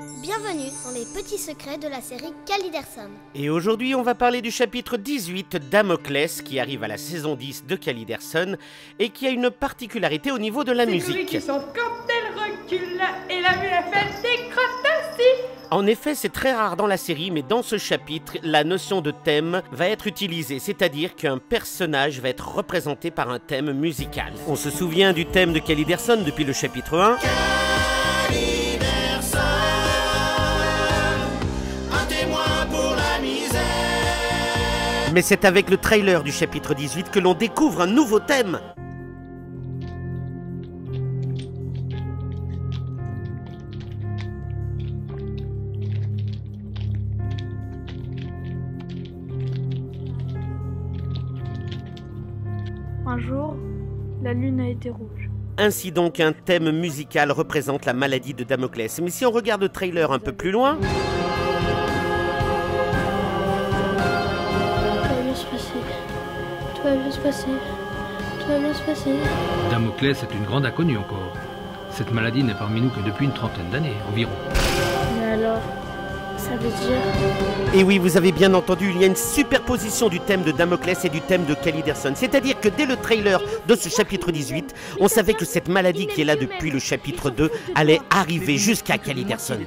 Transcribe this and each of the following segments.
Bienvenue dans les petits secrets de la série Caliderson. Et aujourd'hui, on va parler du chapitre 18 Damoclès qui arrive à la saison 10 de Caliderson et qui a une particularité au niveau de la musique. Qui sont quand elle recule et la vue la fait des crottes aussi. En effet, c'est très rare dans la série, mais dans ce chapitre, la notion de thème va être utilisée, c'est-à-dire qu'un personnage va être représenté par un thème musical. On se souvient du thème de Caliderson depuis le chapitre 1. Mais c'est avec le trailer du chapitre 18 que l'on découvre un nouveau thème. Un jour, la lune a été rouge. Ainsi donc, un thème musical représente la maladie de Damoclès. Mais si on regarde le trailer un peu plus loin... Tout va bien se passer. Tout va bien se passer. Damoclès est une grande inconnue encore. Cette maladie n'est parmi nous que depuis une trentaine d'années environ. Mais alors, ça veut dire... Et oui, vous avez bien entendu, il y a une superposition du thème de Damoclès et du thème de Caliderson. C'est-à-dire que dès le trailer de ce chapitre 18, on savait que cette maladie qui est là depuis le chapitre 2 allait arriver jusqu'à Caliderson.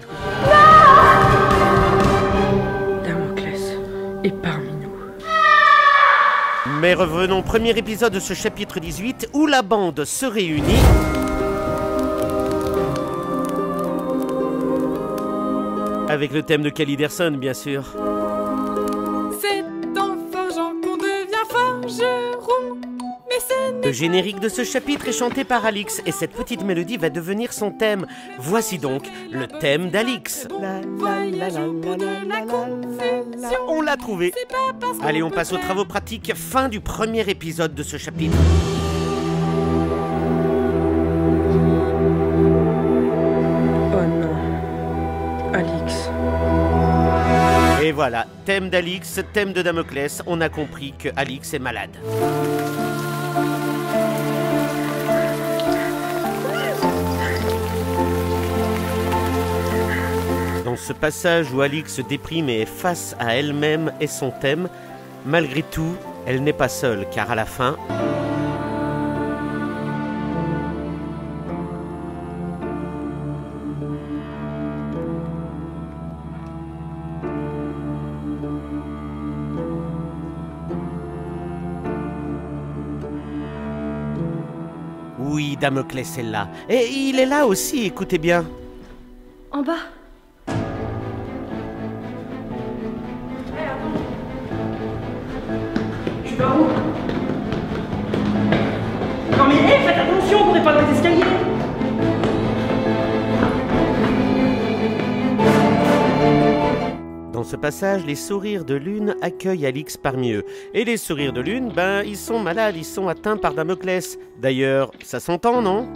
Damoclès est parmi nous. Mais revenons au premier épisode de ce chapitre 18 où la bande se réunit. Avec le thème de Caliderson, bien sûr. C'est en forgeant qu'on devient forgeron. Mais c'est... Le générique de ce chapitre est chanté par Alix et cette petite mélodie va devenir son thème. Voici donc le thème d'Alix. On l'a trouvé. Allez, on passe aux travaux pratiques. Fin du premier épisode de ce chapitre. Oh non. Alix. Et voilà, thème d'Alix, thème de Damoclès. On a compris que Alix est malade. Dans ce passage où Alix se déprime et est face à elle-même et son thème, malgré tout, elle n'est pas seule, car à la fin... Oui, Damoclès est là. Et il est là aussi, écoutez bien. En bas. Tu vas où? Non mais hé, faites attention, on n'est pas dans les escaliers. Dans ce passage, les sourires de Lune accueillent Alix parmi eux. Et les sourires de Lune, ben, ils sont malades, ils sont atteints par Damoclès. D'ailleurs, ça s'entend, non ?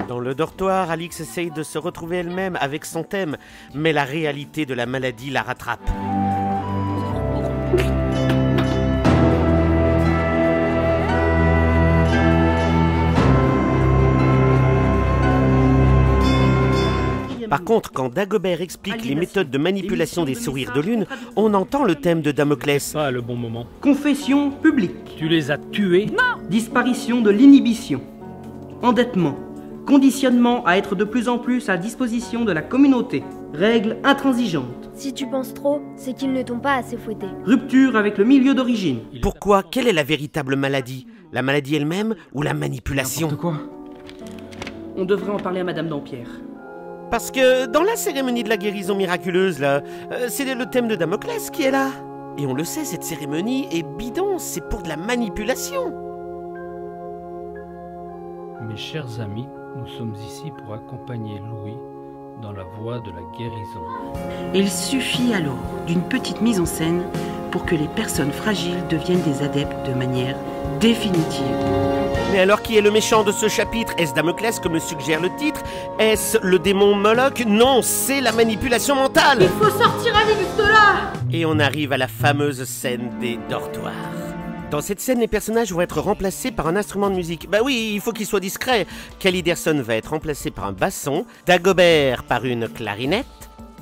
Dans le dortoir, Alix essaye de se retrouver elle-même avec son thème, mais la réalité de la maladie la rattrape. Par contre, quand Dagobert explique les méthodes de manipulation des sourires de Lune, on entend le thème de Damoclès. Pas le bon moment. Confession publique. Tu les as tués? Disparition de l'inhibition. Endettement. Conditionnement à être de plus en plus à disposition de la communauté. Règles intransigeantes. Si tu penses trop, c'est qu'ils ne t'ont pas assez fouetté. Rupture avec le milieu d'origine. Pourquoi? Quelle est la véritable maladie? La maladie elle-même ou la manipulation? N'importe quoi. On devrait en parler à Madame Dampierre. Parce que dans la cérémonie de la guérison miraculeuse, là, c'est le thème de Damoclès qui est là. Et on le sait, cette cérémonie est bidon, c'est pour de la manipulation. Mes chers amis, nous sommes ici pour accompagner Louis dans la voie de la guérison. Il suffit alors d'une petite mise en scène pour que les personnes fragiles deviennent des adeptes de manière définitive. Mais alors qui est le méchant de ce chapitre? Est-ce Damoclès comme le suggère le titre? Est-ce le démon Moloch? Non, c'est la manipulation mentale. Il faut sortir Alix de là. Et on arrive à la fameuse scène des dortoirs. Dans cette scène, les personnages vont être remplacés par un instrument de musique. Bah oui, il faut qu'il soit discret. Caliderson va être remplacé par un basson, Dagobert par une clarinette,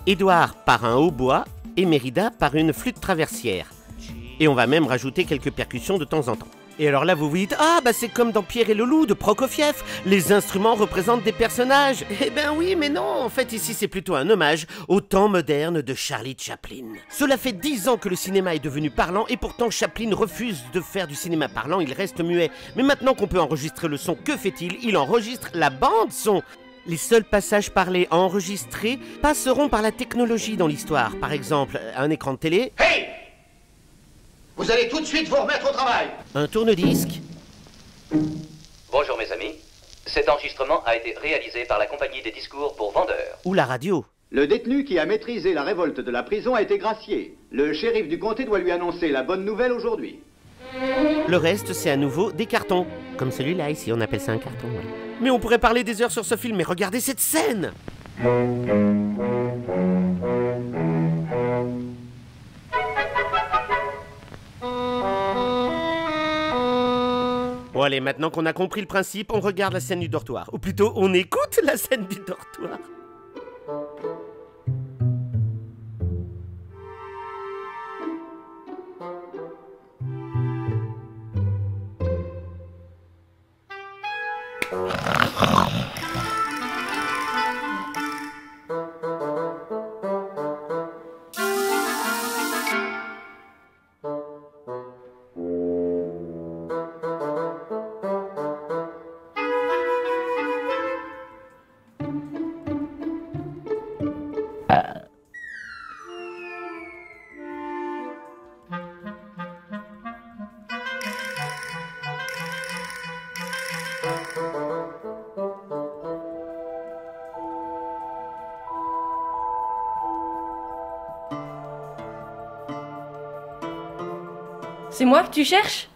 Édouard par un hautbois et Mérida par une flûte traversière. Et on va même rajouter quelques percussions de temps en temps. Et alors là, vous vous dites, ah bah c'est comme dans Pierre et le Loup de Prokofiev, les instruments représentent des personnages. Eh ben oui, mais non, en fait ici c'est plutôt un hommage au temps moderne de Charlie Chaplin. Cela fait 10 ans que le cinéma est devenu parlant et pourtant Chaplin refuse de faire du cinéma parlant, il reste muet. Mais maintenant qu'on peut enregistrer le son, que fait-il? Il enregistre la bande-son. Les seuls passages parlés enregistrés passeront par la technologie dans l'histoire. Par exemple, un écran de télé. Hey! Vous allez tout de suite vous remettre au travail. Un tourne-disque. Bonjour mes amis. Cet enregistrement a été réalisé par la compagnie des discours pour vendeurs. Ou la radio. Le détenu qui a maîtrisé la révolte de la prison a été gracié. Le shérif du comté doit lui annoncer la bonne nouvelle aujourd'hui. Le reste, c'est à nouveau des cartons. Comme celui-là, ici, on appelle ça un carton. Ouais. Mais on pourrait parler des heures sur ce film, mais regardez cette scène! Bon allez, maintenant qu'on a compris le principe, on regarde la scène du dortoir. Ou plutôt, on écoute la scène du dortoir. C'est moi que tu cherches?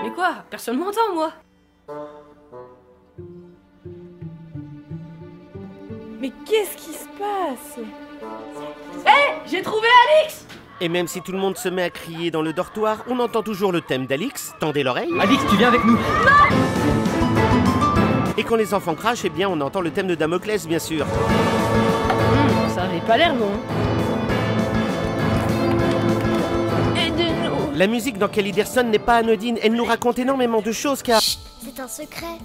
Mais quoi? Personne m'entend, moi. Mais qu'est-ce qui se passe? Hé! J'ai trouvé Alix! Et même si tout le monde se met à crier dans le dortoir, on entend toujours le thème d'Alix. Tendez l'oreille. Alix, tu viens avec nous. Non! Et quand les enfants crachent, eh bien on entend le thème de Damoclès, bien sûr. Ça avait pas l'air bon. La musique dans Caliderson n'est pas anodine, elle nous raconte énormément de choses car... C'est un secret.